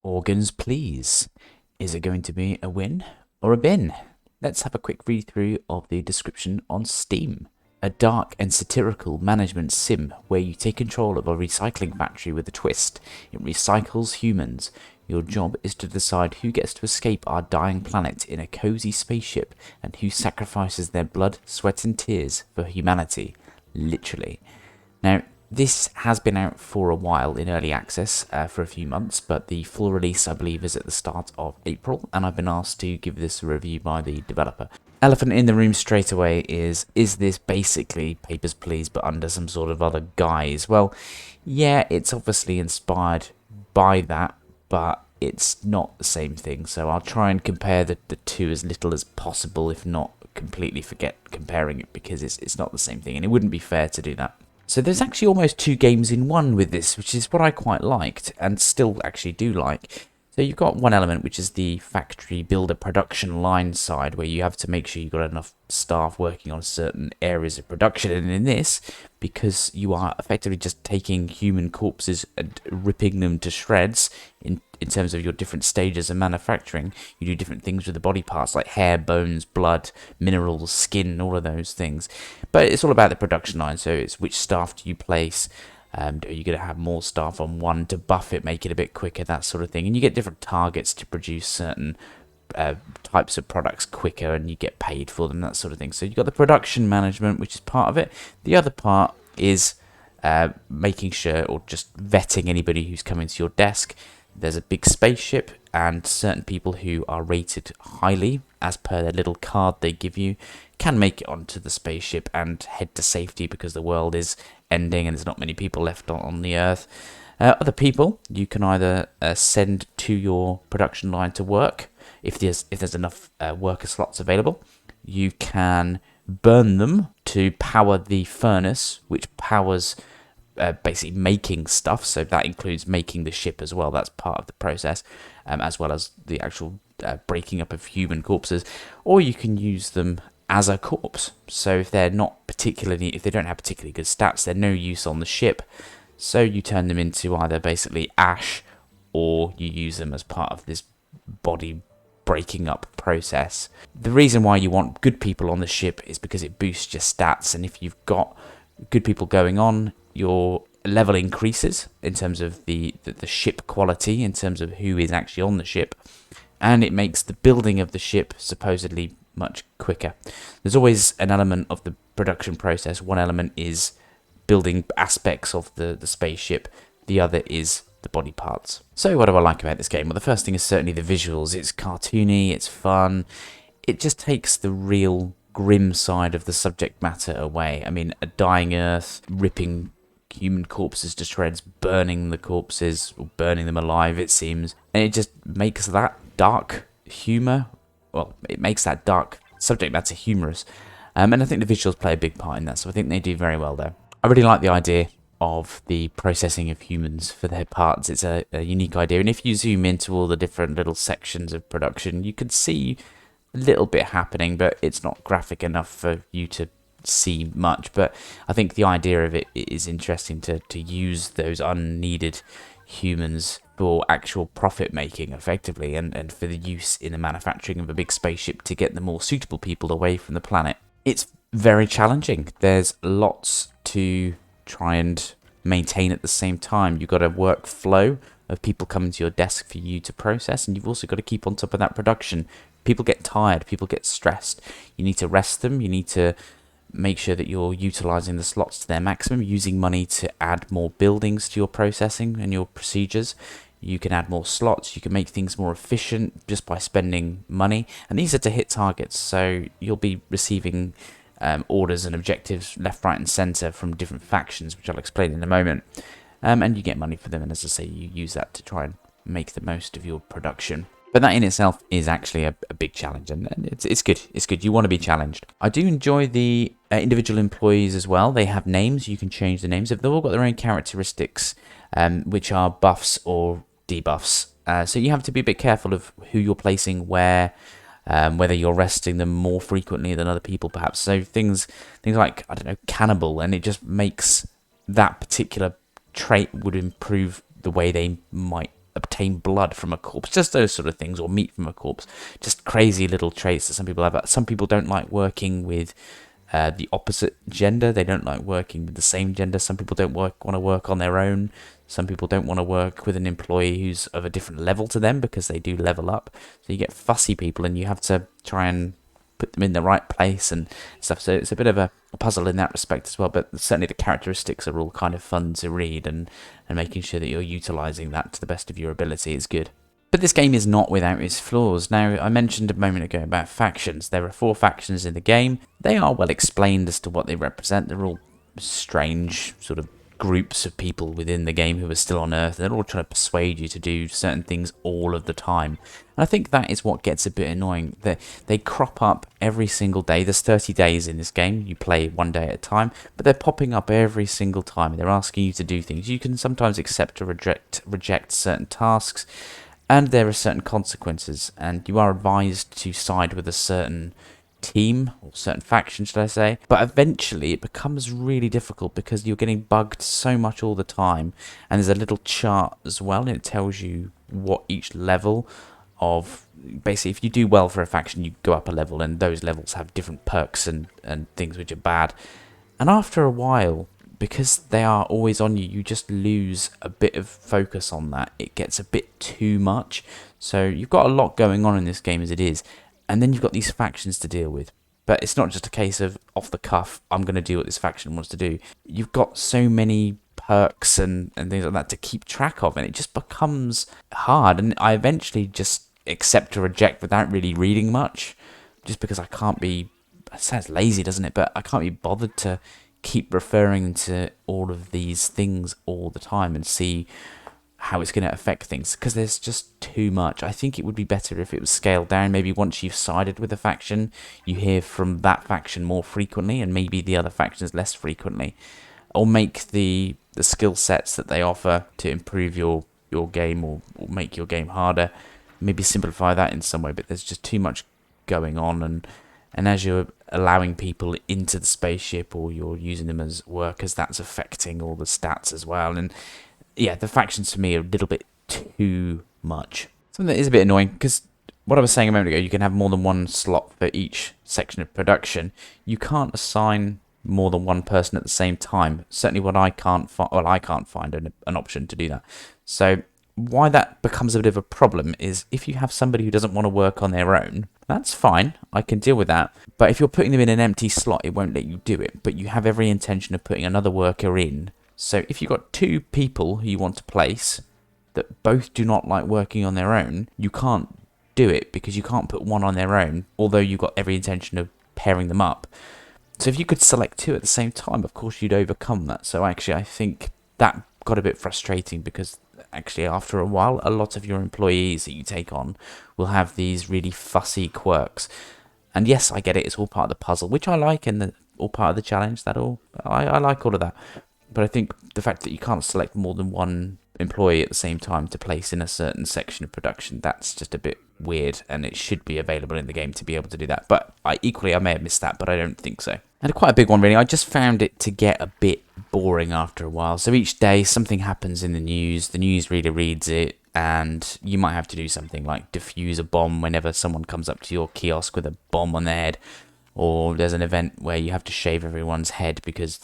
Organs, please. Is it going to be a win or a bin? Let's have a quick read through of the description on Steam. A dark and satirical management sim where you take control of a recycling factory with a twist. It recycles humans. Your job is to decide who gets to escape our dying planet in a cozy spaceship and who sacrifices their blood, sweat and tears for humanity. Literally. Now, this has been out for a while in early access for a few months, but the full release, I believe, is at the start of April, and I've been asked to give this a review by the developer. Elephant in the room straight away is this basically Papers, Please, but under some sort of other guise? Well, yeah, it's obviously inspired by that, but it's not the same thing, so I'll try and compare the two as little as possible, if not completely forget comparing it, because it's not the same thing, and it wouldn't be fair to do that. So there's actually almost two games in one with this, which is what I quite liked, and still actually do like. So you've got one element, which is the factory builder production line side, where you have to make sure you've got enough staff working on certain areas of production. And in this, because you are effectively just taking human corpses and ripping them to shreds in terms of your different stages of manufacturing, you do different things with the body parts like hair, bones, blood, minerals, skin, all of those things. But it's all about the production line, so it's which staff do you place. Are you going to have more staff on one to buff it, make it a bit quicker, that sort of thing? And you get different targets to produce certain types of products quicker, and you get paid for them, that sort of thing. So you've got the production management, which is part of it. The other part is making sure, or just vetting anybody who's coming to your desk. There's a big spaceship, and certain people who are rated highly, as per their little card they give you, can make it onto the spaceship and head to safety because the world is ending and there's not many people left on the Earth. Other people you can either send to your production line to work if there's enough worker slots available. You can burn them to power the furnace, which powers basically making stuff, so that includes making the ship as well. That's part of the process, as well as the actual breaking up of human corpses. Or you can use them as a corpse. So if they don't have particularly good stats, they're no use on the ship. So you turn them into either basically ash, or you use them as part of this body breaking up process. The reason why you want good people on the ship is because it boosts your stats, and if you've got good people going on, your level increases in terms of the ship quality, in terms of who is actually on the ship, and it makes the building of the ship supposedly much quicker. There's always an element of the production process. One element is building aspects of the spaceship, the other is the body parts. So what do I like about this game? Well, the first thing is certainly the visuals. It's cartoony, it's fun, it just takes the real grim side of the subject matter away. I mean, a dying Earth, ripping human corpses to shreds, burning the corpses, or burning them alive, it seems. And it just makes that dark humour, well, it makes that dark subject matter humorous. And I think the visuals play a big part in that, so I think they do very well there. I really like the idea of the processing of humans for their parts. It's a unique idea, and if you zoom into all the different little sections of production, you can see a little bit happening, but it's not graphic enough for you to see much. But I think the idea of it is interesting to use those unneeded humans for actual profit making effectively, and for the use in the manufacturing of a big spaceship to get the more suitable people away from the planet. It's very challenging. There's lots to try and maintain at the same time. You've got a workflow of people coming to your desk for you to process, and you've also got to keep on top of that production. People get tired, people get stressed. You need to rest them, you need to make sure that you're utilizing the slots to their maximum, using money to add more buildings to your processing and your procedures. You can add more slots, you can make things more efficient just by spending money, and these are to hit targets, so you'll be receiving orders and objectives left, right and centre from different factions, which I'll explain in a moment, and you get money for them, and as I say, you use that to try and make the most of your production. But that in itself is actually a big challenge, and it's good. It's good. You want to be challenged. I do enjoy the individual employees as well. They have names. You can change the names. They've all got their own characteristics, which are buffs or debuffs. So you have to be a bit careful of who you're placing where, whether you're resting them more frequently than other people, perhaps. So things like, I don't know, cannibal, and it just makes that particular trait would improve the way they might obtain blood from a corpse, just those sort of things, or meat from a corpse. Just crazy little traits that some people have. Some people don't like working with the opposite gender. They don't like working with the same gender. Some people don't want to work on their own. Some people don't want to work with an employee who's of a different level to them because they do level up. So you get fussy people, and you have to try and put them in the right place and stuff. So it's a bit of a puzzle in that respect as well. But certainly the characteristics are all kind of fun to read, and making sure that you're utilising that to the best of your ability is good. But this game is not without its flaws. Now, I mentioned a moment ago about factions. There are 4 factions in the game. They are well explained as to what they represent. They're all strange sort of groups of people within the game who are still on Earth. They're all trying to persuade you to do certain things all of the time. And I think that is what gets a bit annoying. They crop up every single day. There's 30 days in this game. You play one day at a time, but they're popping up every single time. They're asking you to do things. You can sometimes accept or reject certain tasks, and there are certain consequences, and you are advised to side with a certain team, or certain faction, should I say. But eventually it becomes really difficult because you're getting bugged so much all the time, and there's a little chart as well, and it tells you what each level of... Basically, if you do well for a faction, you go up a level, and those levels have different perks and things which are bad. And after a while, because they are always on you, you just lose a bit of focus on that. It gets a bit too much. So you've got a lot going on in this game as it is, and then you've got these factions to deal with. But it's not just a case of off the cuff, I'm going to do what this faction wants to do. You've got so many perks and things like that to keep track of, and it just becomes hard. And I eventually just accept or reject without really reading much, just because I can't be... It sounds lazy, doesn't it? But I can't be bothered to keep referring to all of these things all the time and see how it's going to affect things, because there's just too much. I think it would be better if it was scaled down. Maybe once you've sided with a faction, you hear from that faction more frequently, and maybe the other factions less frequently, or make the skill sets that they offer to improve your game, or make your game harder, maybe simplify that in some way. But there's just too much going on, and as you're allowing people into the spaceship, or you're using them as workers, that's affecting all the stats as well. And yeah, the factions for me are a little bit too much. Something that is a bit annoying, because what I was saying a moment ago, you can have more than one slot for each section of production. You can't assign more than one person at the same time. Certainly what I can't find an option to do that. So why that becomes a bit of a problem is if you have somebody who doesn't want to work on their own, that's fine, I can deal with that. But if you're putting them in an empty slot, it won't let you do it. But you have every intention of putting another worker in. So if you've got 2 people who you want to place that both do not like working on their own, you can't do it, because you can't put one on their own, although you've got every intention of pairing them up. So if you could select 2 at the same time, of course you'd overcome that. So actually I think that got a bit frustrating, because actually after a while, a lot of your employees that you take on will have these really fussy quirks. And yes, I get it, it's all part of the puzzle, which I like, and all part of the challenge. I like all of that. But I think the fact that you can't select more than one employee at the same time to place in a certain section of production, that's just a bit weird, and it should be available in the game to be able to do that. But I may have missed that, but I don't think so. And quite a big one, really. I just found it to get a bit boring after a while. So each day something happens in the newsreader reads it, and you might have to do something like defuse a bomb whenever someone comes up to your kiosk with a bomb on their head, or there's an event where you have to shave everyone's head because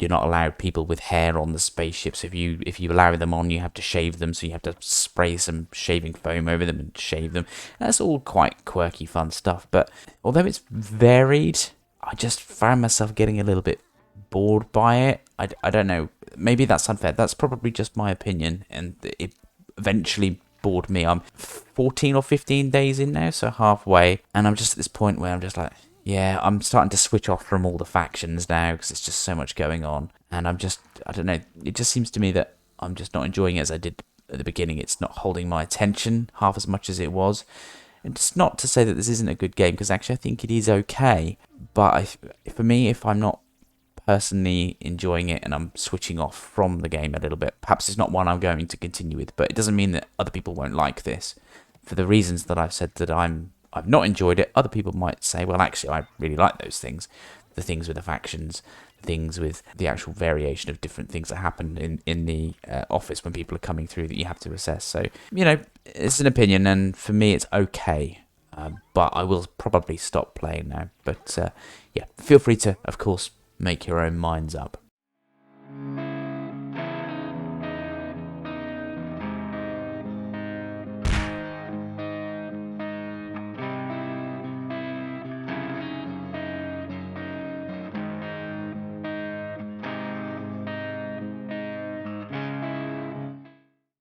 you're not allowed people with hair on the spaceship. So if you allow them on, you have to shave them. So you have to spray some shaving foam over them and shave them. That's all quite quirky, fun stuff. But although it's varied, I just found myself getting a little bit bored by it. I don't know. Maybe that's unfair. That's probably just my opinion. And it eventually bored me. I'm 14 or 15 days in now, so halfway. And I'm just at this point where I'm just like... Yeah, I'm starting to switch off from all the factions now, because it's just so much going on. And I don't know, it just seems to me that I'm just not enjoying it as I did at the beginning. It's not holding my attention half as much as it was. And it's not to say that this isn't a good game, because actually I think it is okay. But for me, if I'm not personally enjoying it and I'm switching off from the game a little bit, perhaps it's not one I'm going to continue with. But it doesn't mean that other people won't like this. For the reasons that I've said that I've not enjoyed it, other people might say, well, actually, I really like those things. The things with the factions, the things with the actual variation of different things that happen in the office when people are coming through that you have to assess. So, it's an opinion, and for me it's okay. But I will probably stop playing now. But yeah, feel free to, of course, make your own minds up.